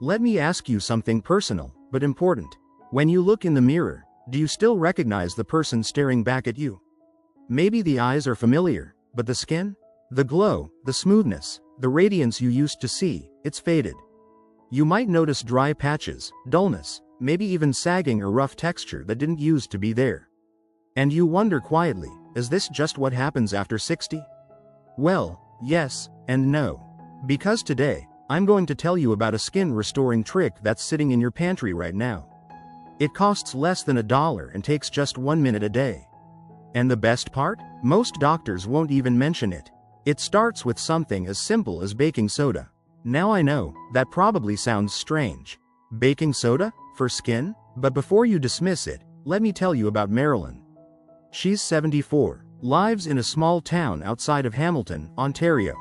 Let me ask you something personal, but important. When you look in the mirror, do you still recognize the person staring back at you? Maybe the eyes are familiar, but the skin? The glow, the smoothness, the radiance you used to see, it's faded. You might notice dry patches, dullness, maybe even sagging or rough texture that didn't used to be there. And you wonder quietly, is this just what happens after 60? Well, yes, and no. Because today, I'm going to tell you about a skin restoring trick that's sitting in your pantry right now. It costs less than $1 and takes just 1 minute a day. And the best part? Most doctors won't even mention it. It starts with something as simple as baking soda. Now I know, that probably sounds strange. Baking soda? For skin? But before you dismiss it, let me tell you about Marilyn. She's 74, lives in a small town outside of Hamilton, Ontario.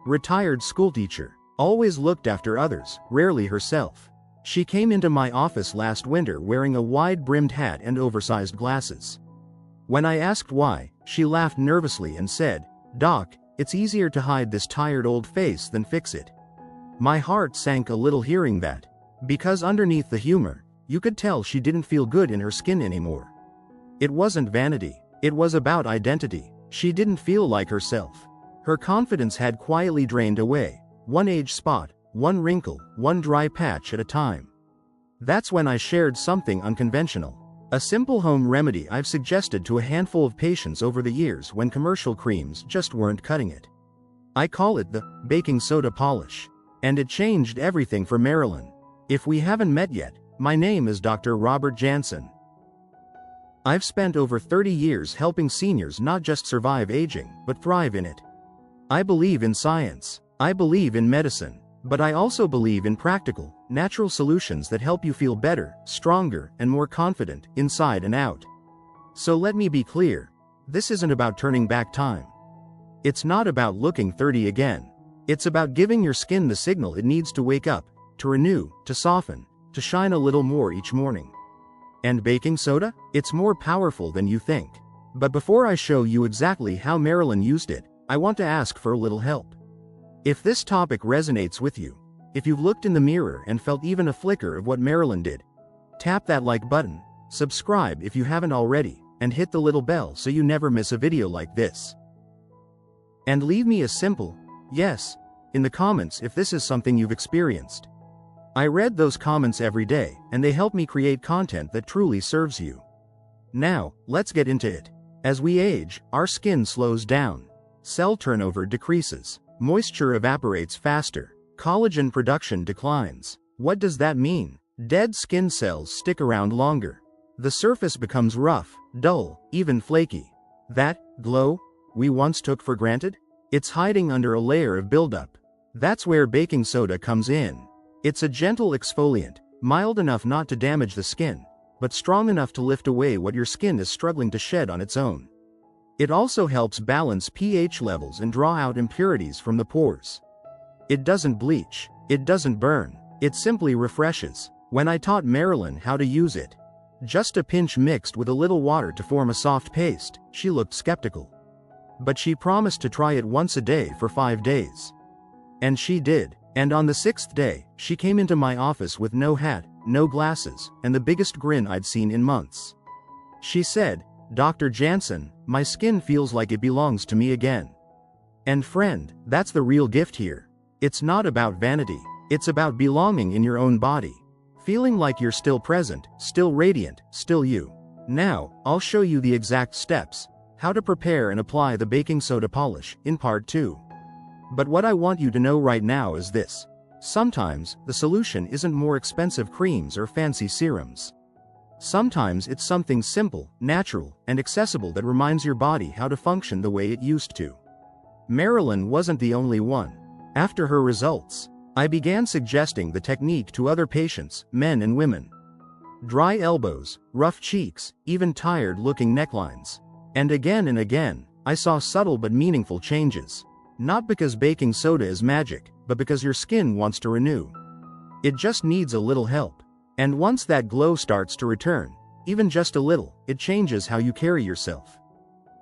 Retired schoolteacher, always looked after others, rarely herself. She came into my office last winter wearing a wide-brimmed hat and oversized glasses. When I asked why, she laughed nervously and said, "Doc, it's easier to hide this tired old face than fix it." My heart sank a little hearing that, because underneath the humor, you could tell she didn't feel good in her skin anymore. It wasn't vanity, it was about identity. She didn't feel like herself. Her confidence had quietly drained away, one age spot, one wrinkle, one dry patch at a time. That's when I shared something unconventional. A simple home remedy I've suggested to a handful of patients over the years when commercial creams just weren't cutting it. I call it the baking soda polish. And it changed everything for Marilyn. If we haven't met yet, my name is Dr. Robert Jansen. I've spent over 30 years helping seniors not just survive aging, but thrive in it. I believe in science. I believe in medicine. But I also believe in practical, natural solutions that help you feel better, stronger, and more confident, inside and out. So let me be clear. This isn't about turning back time. It's not about looking 30 again. It's about giving your skin the signal it needs to wake up, to renew, to soften, to shine a little more each morning. And baking soda? It's more powerful than you think. But before I show you exactly how Marilyn used it, I want to ask for a little help. If this topic resonates with you, if you've looked in the mirror and felt even a flicker of what Marilyn did, tap that like button, subscribe if you haven't already, and hit the little bell so you never miss a video like this. And leave me a simple yes in the comments if this is something you've experienced. I read those comments every day, and they help me create content that truly serves you. Now, let's get into it. As we age, our skin slows down. Cell turnover decreases. Moisture evaporates faster. Collagen production declines. What does that mean? Dead skin cells stick around longer. The surface becomes rough, dull, even flaky. That glow we once took for granted? It's hiding under a layer of buildup. That's where baking soda comes in. It's a gentle exfoliant, mild enough not to damage the skin, but strong enough to lift away what your skin is struggling to shed on its own. It also helps balance pH levels and draw out impurities from the pores. It doesn't bleach. It doesn't burn. It simply refreshes. When I taught Marilyn how to use it, just a pinch mixed with a little water to form a soft paste, she looked skeptical. But she promised to try it once a day for 5 days. And she did. And on the 6th day, she came into my office with no hat, no glasses, and the biggest grin I'd seen in months. She said, "Dr. Jansen, my skin feels like it belongs to me again." And friend, that's the real gift here. It's not about vanity. It's about belonging in your own body. Feeling like you're still present, still radiant, still you. Now, I'll show you the exact steps. How to prepare and apply the baking soda polish, in part 2. But what I want you to know right now is this. Sometimes, the solution isn't more expensive creams or fancy serums. Sometimes it's something simple, natural, and accessible that reminds your body how to function the way it used to. Marilyn wasn't the only one. After her results, I began suggesting the technique to other patients, men and women. Dry elbows, rough cheeks, even tired-looking necklines. And again, I saw subtle but meaningful changes. Not because baking soda is magic, but because your skin wants to renew. It just needs a little help. And once that glow starts to return, even just a little, it changes how you carry yourself.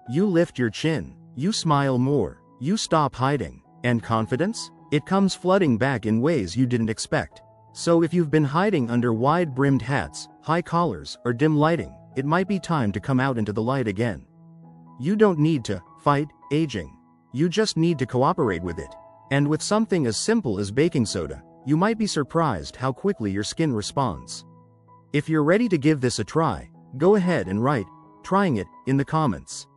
You lift your chin, you smile more, you stop hiding, and confidence? It comes flooding back in ways you didn't expect. So if you've been hiding under wide-brimmed hats, high collars, or dim lighting, it might be time to come out into the light again. You don't need to fight aging. You just need to cooperate with it. And with something as simple as baking soda, you might be surprised how quickly your skin responds. If you're ready to give this a try, go ahead and write, "Trying it," in the comments.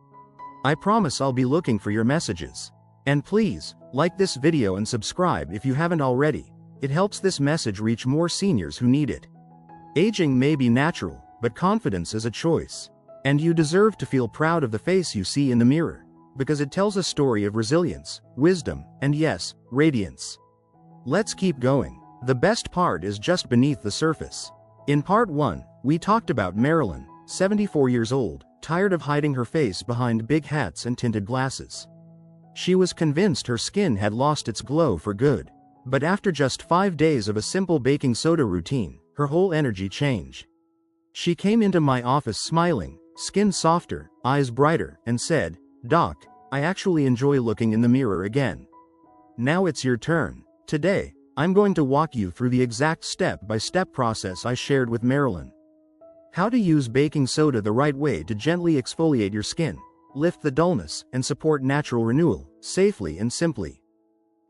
I promise I'll be looking for your messages. And please, like this video and subscribe if you haven't already. It helps this message reach more seniors who need it. Aging may be natural, but confidence is a choice. And you deserve to feel proud of the face you see in the mirror, because it tells a story of resilience, wisdom, and yes, radiance. Let's keep going. The best part is just beneath the surface. In part 1, we talked about Marilyn, 74 years old, tired of hiding her face behind big hats and tinted glasses. She was convinced her skin had lost its glow for good. But after just 5 days of a simple baking soda routine, her whole energy changed. She came into my office smiling, skin softer, eyes brighter, and said, "Doc, I actually enjoy looking in the mirror again." Now it's your turn. Today, I'm going to walk you through the exact step-by-step process I shared with Marilyn. How to use baking soda the right way to gently exfoliate your skin, lift the dullness, and support natural renewal, safely and simply.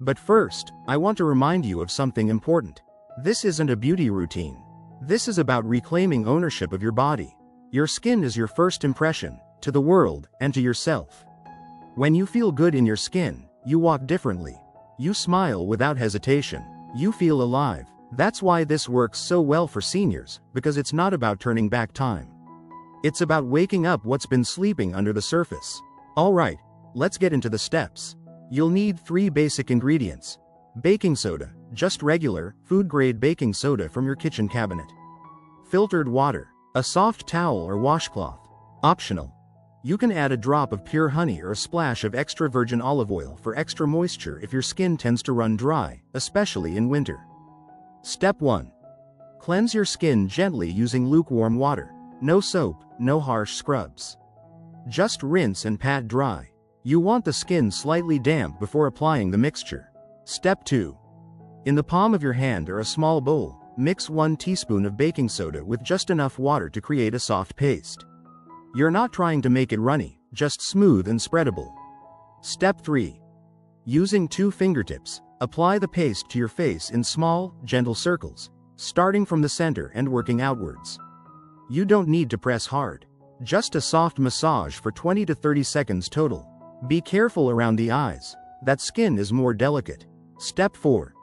But first, I want to remind you of something important. This isn't a beauty routine. This is about reclaiming ownership of your body. Your skin is your first impression, to the world, and to yourself. When you feel good in your skin, you walk differently. You smile without hesitation. You feel alive. That's why this works so well for seniors, because it's not about turning back time. It's about waking up what's been sleeping under the surface. Alright, let's get into the steps. You'll need 3 basic ingredients. Baking soda, just regular, food-grade baking soda from your kitchen cabinet. Filtered water, a soft towel or washcloth. Optional. You can add a drop of pure honey or a splash of extra virgin olive oil for extra moisture if your skin tends to run dry, especially in winter. Step 1. Cleanse your skin gently using lukewarm water. No soap, no harsh scrubs. Just rinse and pat dry. You want the skin slightly damp before applying the mixture. Step 2. In the palm of your hand or a small bowl, mix 1 teaspoon of baking soda with just enough water to create a soft paste. You're not trying to make it runny, just smooth and spreadable. Step 3. Using 2 fingertips, apply the paste to your face in small, gentle circles, starting from the center and working outwards. You don't need to press hard. Just a soft massage for 20 to 30 seconds total. Be careful around the eyes. That skin is more delicate. Step 4.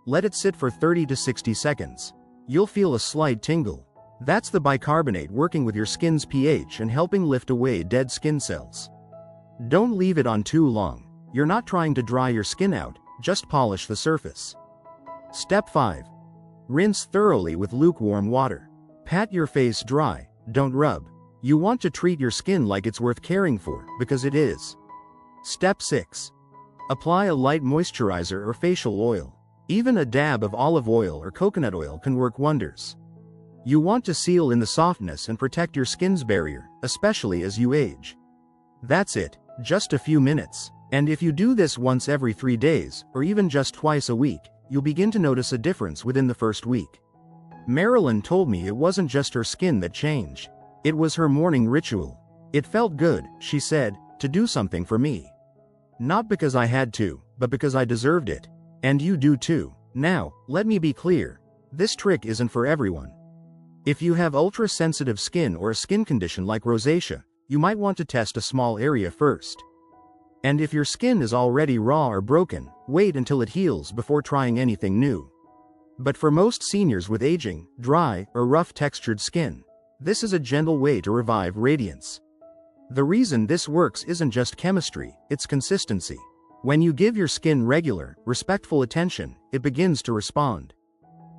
Let it sit for 30 to 60 seconds. You'll feel a slight tingle. That's the bicarbonate working with your skin's pH and helping lift away dead skin cells. Don't leave it on too long. You're not trying to dry your skin out, just polish the surface. Step 5. Rinse thoroughly with lukewarm water. Pat your face dry, don't rub. You want to treat your skin like it's worth caring for, because it is. Step 6. Apply a light moisturizer or facial oil. Even a dab of olive oil or coconut oil can work wonders. You want to seal in the softness and protect your skin's barrier, especially as you age. That's it, just a few minutes. And if you do this once every 3 days, or even just twice a week, you'll begin to notice a difference within the first week. Marilyn told me it wasn't just her skin that changed. It was her morning ritual. It felt good, she said, to do something for me. Not because I had to, but because I deserved it. And you do too. Now, let me be clear. This trick isn't for everyone. If you have ultra-sensitive skin or a skin condition like rosacea, you might want to test a small area first. And if your skin is already raw or broken, wait until it heals before trying anything new. But for most seniors with aging, dry, or rough-textured skin, this is a gentle way to revive radiance. The reason this works isn't just chemistry, it's consistency. When you give your skin regular, respectful attention, it begins to respond.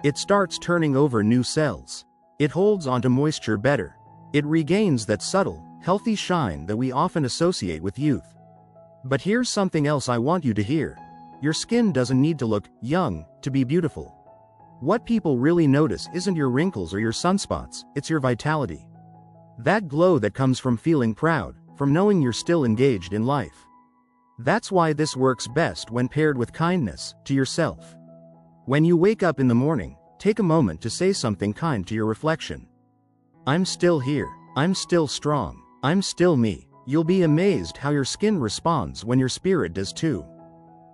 It starts turning over new cells. It holds onto moisture better. It regains that subtle, healthy shine that we often associate with youth. But here's something else I want you to hear. Your skin doesn't need to look young to be beautiful. What people really notice isn't your wrinkles or your sunspots, it's your vitality. That glow that comes from feeling proud, from knowing you're still engaged in life. That's why this works best when paired with kindness to yourself. When you wake up in the morning, take a moment to say something kind to your reflection. I'm still here. I'm still strong. I'm still me. You'll be amazed how your skin responds when your spirit does too.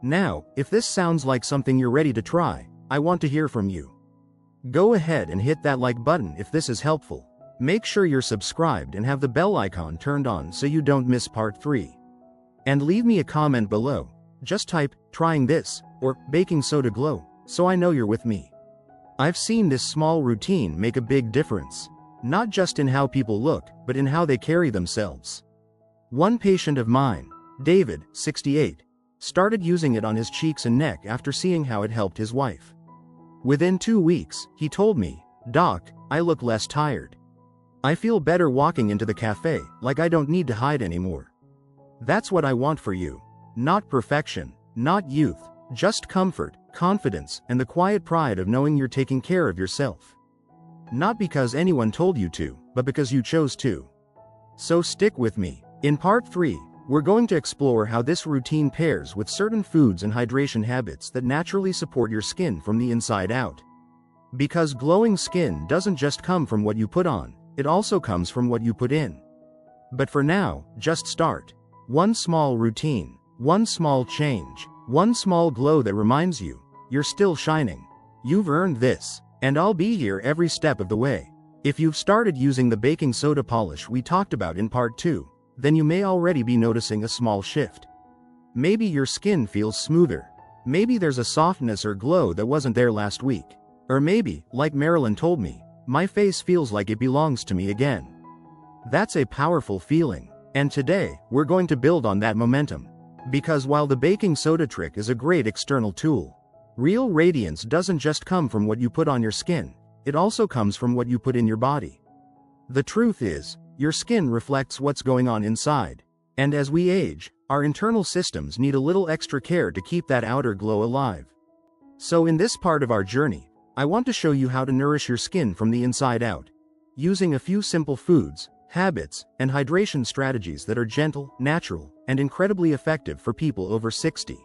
Now, if this sounds like something you're ready to try, I want to hear from you. Go ahead and hit that like button if this is helpful. Make sure you're subscribed and have the bell icon turned on so you don't miss part 3. And leave me a comment below. Just type, "trying this," or "baking soda glow," so I know you're with me. I've seen this small routine make a big difference. Not just in how people look, but in how they carry themselves. One patient of mine, David, 68, started using it on his cheeks and neck after seeing how it helped his wife. Within 2 weeks, he told me, "Doc, I look less tired. I feel better walking into the cafe, like I don't need to hide anymore." That's what I want for you. Not perfection, not youth, just comfort, confidence, and the quiet pride of knowing you're taking care of yourself. Not because anyone told you to, but because you chose to. So stick with me. In part 3, we're going to explore how this routine pairs with certain foods and hydration habits that naturally support your skin from the inside out. Because glowing skin doesn't just come from what you put on, it also comes from what you put in. But for now, just start. One small routine, one small change, one small glow that reminds you, you're still shining. You've earned this, and I'll be here every step of the way. If you've started using the baking soda polish we talked about in part 2, then you may already be noticing a small shift. Maybe your skin feels smoother. Maybe there's a softness or glow that wasn't there last week. Or maybe, like Marilyn told me, my face feels like it belongs to me again. That's a powerful feeling. And today, we're going to build on that momentum. Because while the baking soda trick is a great external tool, real radiance doesn't just come from what you put on your skin, it also comes from what you put in your body. The truth is, your skin reflects what's going on inside. And as we age, our internal systems need a little extra care to keep that outer glow alive. So in this part of our journey, I want to show you how to nourish your skin from the inside out, using a few simple foods, habits, and hydration strategies that are gentle, natural, and incredibly effective for people over 60.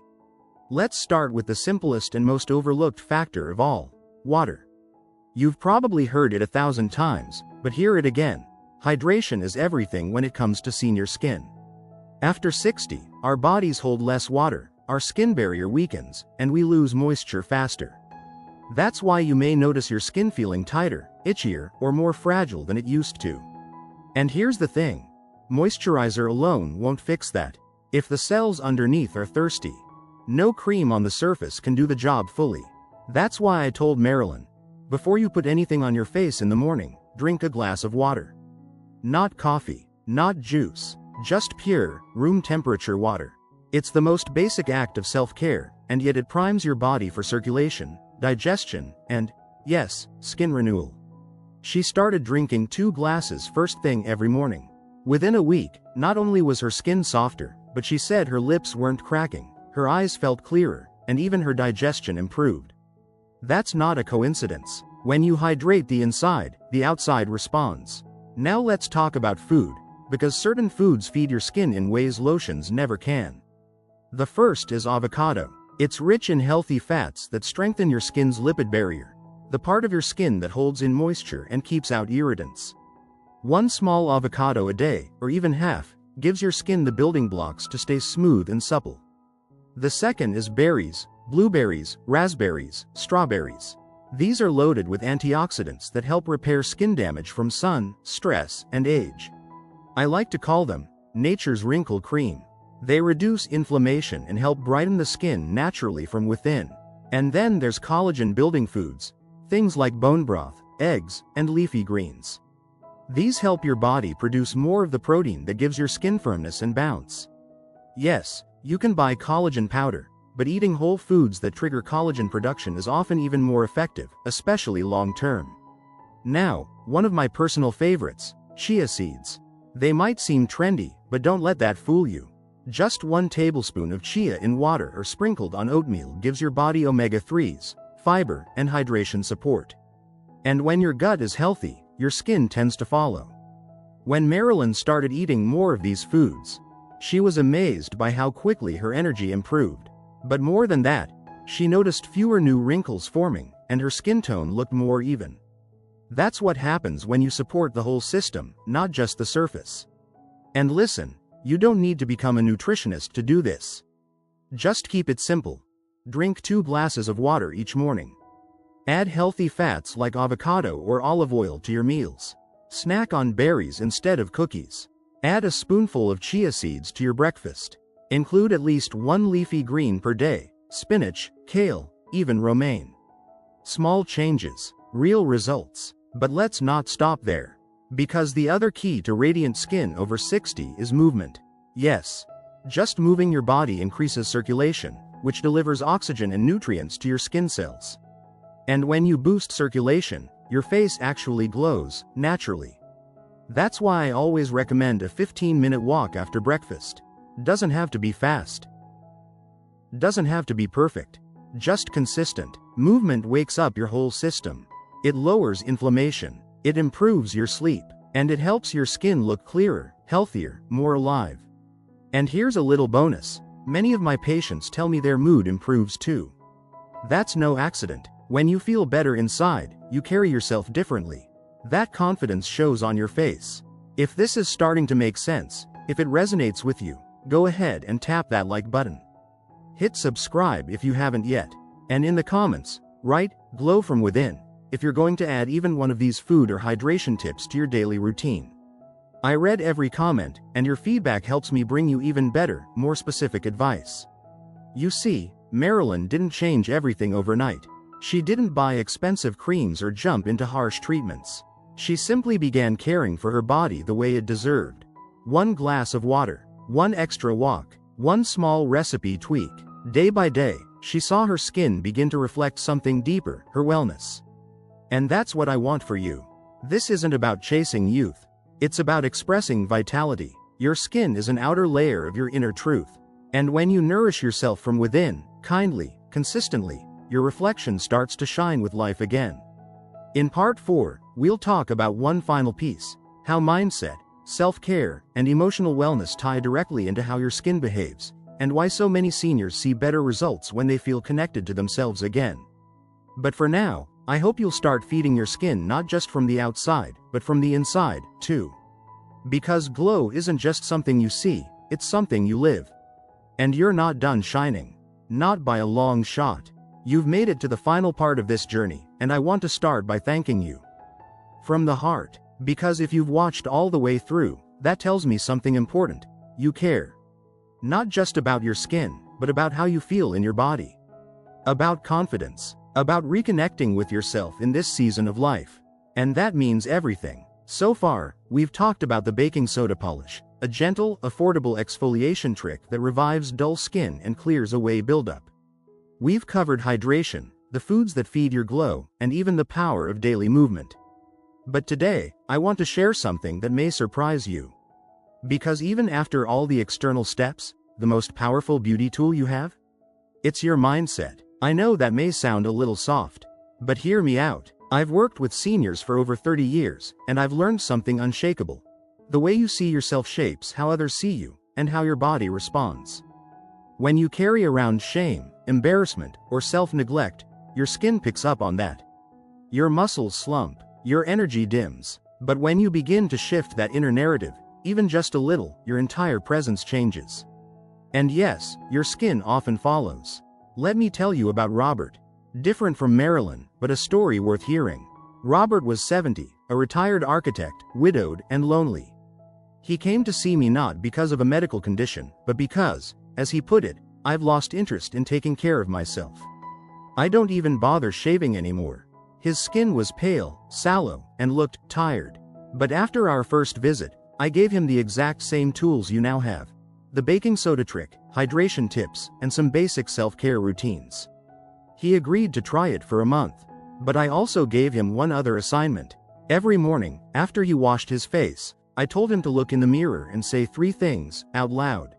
Let's start with the simplest and most overlooked factor of all, water. You've probably heard it 1,000 times, but hear it again. Hydration is everything when it comes to senior skin. After 60, our bodies hold less water, our skin barrier weakens, and we lose moisture faster. That's why you may notice your skin feeling tighter, itchier, or more fragile than it used to. And here's the thing. Moisturizer alone won't fix that. If the cells underneath are thirsty, no cream on the surface can do the job fully. That's why I told Marilyn, before you put anything on your face in the morning, drink a glass of water. Not coffee, not juice, just pure, room temperature water. It's the most basic act of self-care, and yet it primes your body for circulation, digestion, and, yes, skin renewal. She started drinking 2 glasses first thing every morning. Within a week, not only was her skin softer, but she said her lips weren't cracking, her eyes felt clearer, and even her digestion improved. That's not a coincidence. When you hydrate the inside, the outside responds. Now let's talk about food, because certain foods feed your skin in ways lotions never can. The first is avocado. It's rich in healthy fats that strengthen your skin's lipid barrier, the part of your skin that holds in moisture and keeps out irritants. 1 small avocado a day, or even half, gives your skin the building blocks to stay smooth and supple. The second is berries, blueberries, raspberries, strawberries. These are loaded with antioxidants that help repair skin damage from sun, stress, and age. I like to call them nature's wrinkle cream. They reduce inflammation and help brighten the skin naturally from within. And then there's collagen building foods, things like bone broth, eggs, and leafy greens. These help your body produce more of the protein that gives your skin firmness and bounce. Yes, you can buy collagen powder, but eating whole foods that trigger collagen production is often even more effective, especially long-term. Now, one of my personal favorites, chia seeds. They might seem trendy, but don't let that fool you. Just 1 tablespoon of chia in water or sprinkled on oatmeal gives your body omega-3s, fiber, and hydration support. And when your gut is healthy, your skin tends to follow. When Marilyn started eating more of these foods, she was amazed by how quickly her energy improved. But more than that, she noticed fewer new wrinkles forming, and her skin tone looked more even. That's what happens when you support the whole system, not just the surface. And listen, you don't need to become a nutritionist to do this. Just keep it simple. Drink 2 glasses of water each morning. Add healthy fats like avocado or olive oil to your meals. Snack on berries instead of cookies. Add a spoonful of chia seeds to your breakfast. Include at least 1 leafy green per day: spinach, kale, even romaine. Small changes, real results. But let's not stop there. Because the other key to radiant skin over 60 is movement. Yes, just moving your body increases circulation, which delivers oxygen and nutrients to your skin cells. And when you boost circulation, your face actually glows, naturally. That's why I always recommend a 15-minute walk after breakfast. Doesn't have to be fast. Doesn't have to be perfect. Just consistent. Movement wakes up your whole system. It lowers inflammation, it improves your sleep, and it helps your skin look clearer, healthier, more alive. And here's a little bonus. Many of my patients tell me their mood improves too. That's no accident. When you feel better inside, you carry yourself differently. That confidence shows on your face. If this is starting to make sense, if it resonates with you, go ahead and tap that like button. Hit subscribe if you haven't yet. And in the comments, write, "Glow from within," if you're going to add even one of these food or hydration tips to your daily routine. I read every comment, and your feedback helps me bring you even better, more specific advice. You see, Marilyn didn't change everything overnight. She didn't buy expensive creams or jump into harsh treatments. She simply began caring for her body the way it deserved. 1 glass of water, 1 extra walk, 1 small recipe tweak. Day by day, she saw her skin begin to reflect something deeper, her wellness. And that's what I want for you. This isn't about chasing youth. It's about expressing vitality. Your skin is an outer layer of your inner truth. And when you nourish yourself from within, kindly, consistently, your reflection starts to shine with life again. In part 4, we'll talk about one final piece: how mindset, self-care, and emotional wellness tie directly into how your skin behaves, and why so many seniors see better results when they feel connected to themselves again. But for now, I hope you'll start feeding your skin not just from the outside, but from the inside, too. Because glow isn't just something you see, it's something you live. And you're not done shining. Not by a long shot. You've made it to the final part of this journey, and I want to start by thanking you. From the heart. Because if you've watched all the way through, that tells me something important. You care. Not just about your skin, but about how you feel in your body. About confidence. About reconnecting with yourself in this season of life. And that means everything. So far, we've talked about the baking soda polish, a gentle, affordable exfoliation trick that revives dull skin and clears away buildup. We've covered hydration, the foods that feed your glow, and even the power of daily movement. But today, I want to share something that may surprise you. Because even after all the external steps, the most powerful beauty tool you have? It's your mindset. I know that may sound a little soft, but hear me out. I've worked with seniors for over 30 years, and I've learned something unshakable. The way you see yourself shapes how others see you, and how your body responds. When you carry around shame, embarrassment, or self-neglect, your skin picks up on that. Your muscles slump, your energy dims. But when you begin to shift that inner narrative, even just a little, your entire presence changes. And yes, your skin often follows. Let me tell you about Robert. Different from Marilyn, but a story worth hearing. Robert was 70, a retired architect, widowed and lonely. He came to see me not because of a medical condition, but because, as he put it, I've lost interest in taking care of myself. I don't even bother shaving anymore. His skin was pale, sallow, and looked tired. But after our first visit, I gave him the exact same tools you now have. The baking soda trick, hydration tips, and some basic self-care routines. He agreed to try it for a month. But I also gave him one other assignment. Every morning, after he washed his face, I told him to look in the mirror and say 3 things, out loud.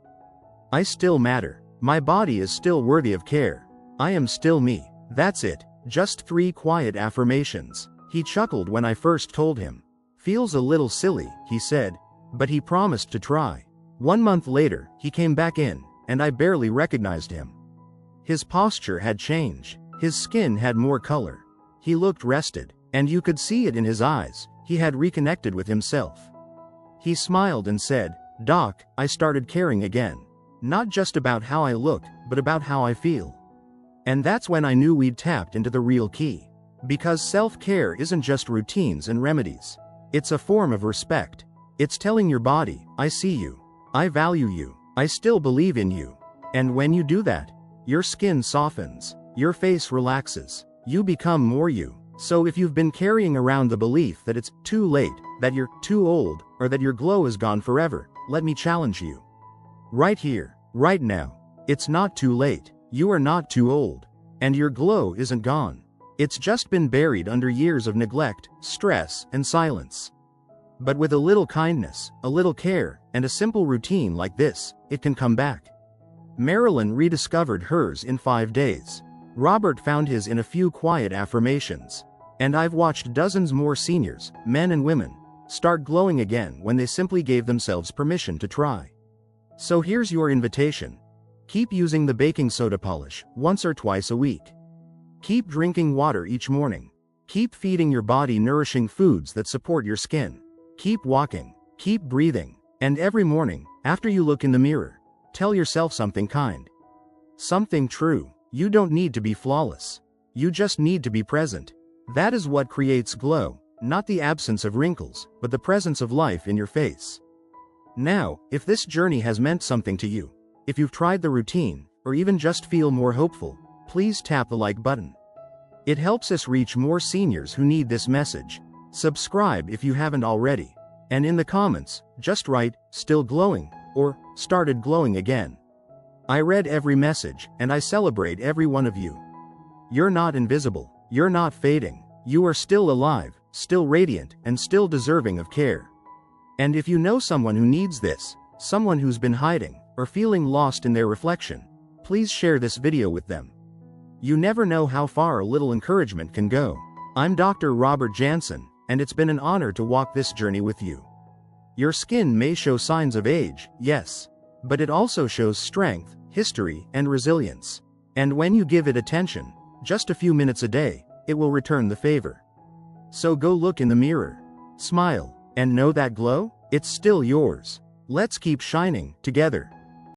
I still matter. My body is still worthy of care. I am still me. That's it. Just 3 quiet affirmations. He chuckled when I first told him. Feels a little silly, he said. But he promised to try. 1 month later, he came back in, and I barely recognized him. His posture had changed. His skin had more color. He looked rested, and you could see it in his eyes. He had reconnected with himself. He smiled and said, "Doc, I started caring again. Not just about how I look, but about how I feel." And that's when I knew we'd tapped into the real key. Because self-care isn't just routines and remedies. It's a form of respect. It's telling your body, "I see you. I value you. I still believe in you." And when you do that, your skin softens, your face relaxes, you become more you. So if you've been carrying around the belief that it's too late, that you're too old, or that your glow is gone forever, let me challenge you. Right here, right now. It's not too late. You are not too old. And your glow isn't gone. It's just been buried under years of neglect, stress, and silence. But with a little kindness, a little care, and a simple routine like this, it can come back. Marilyn rediscovered hers in 5 days. Robert found his in a few quiet affirmations. And I've watched dozens more seniors, men and women, start glowing again when they simply gave themselves permission to try. So here's your invitation. Keep using the baking soda polish once or twice a week. Keep drinking water each morning. Keep feeding your body nourishing foods that support your skin. Keep walking. Keep breathing. And every morning, after you look in the mirror, tell yourself something kind. Something true. You don't need to be flawless. You just need to be present. That is what creates glow, not the absence of wrinkles, but the presence of life in your face. Now, if this journey has meant something to you, if you've tried the routine, or even just feel more hopeful, please tap the like button. It helps us reach more seniors who need this message. Subscribe if you haven't already. And in the comments, just write, "Still glowing," or "Started glowing again." I read every message, and I celebrate every one of you. You're not invisible. You're not fading. You are still alive, still radiant, and still deserving of care. And if you know someone who needs this, someone who's been hiding, or feeling lost in their reflection, please share this video with them. You never know how far a little encouragement can go. I'm Dr. Robert Jansen, and it's been an honor to walk this journey with you. Your skin may show signs of age, yes, but it also shows strength, history, and resilience. And when you give it attention, just a few minutes a day, it will return the favor. So go look in the mirror, smile, and know that glow? It's still yours. Let's keep shining together.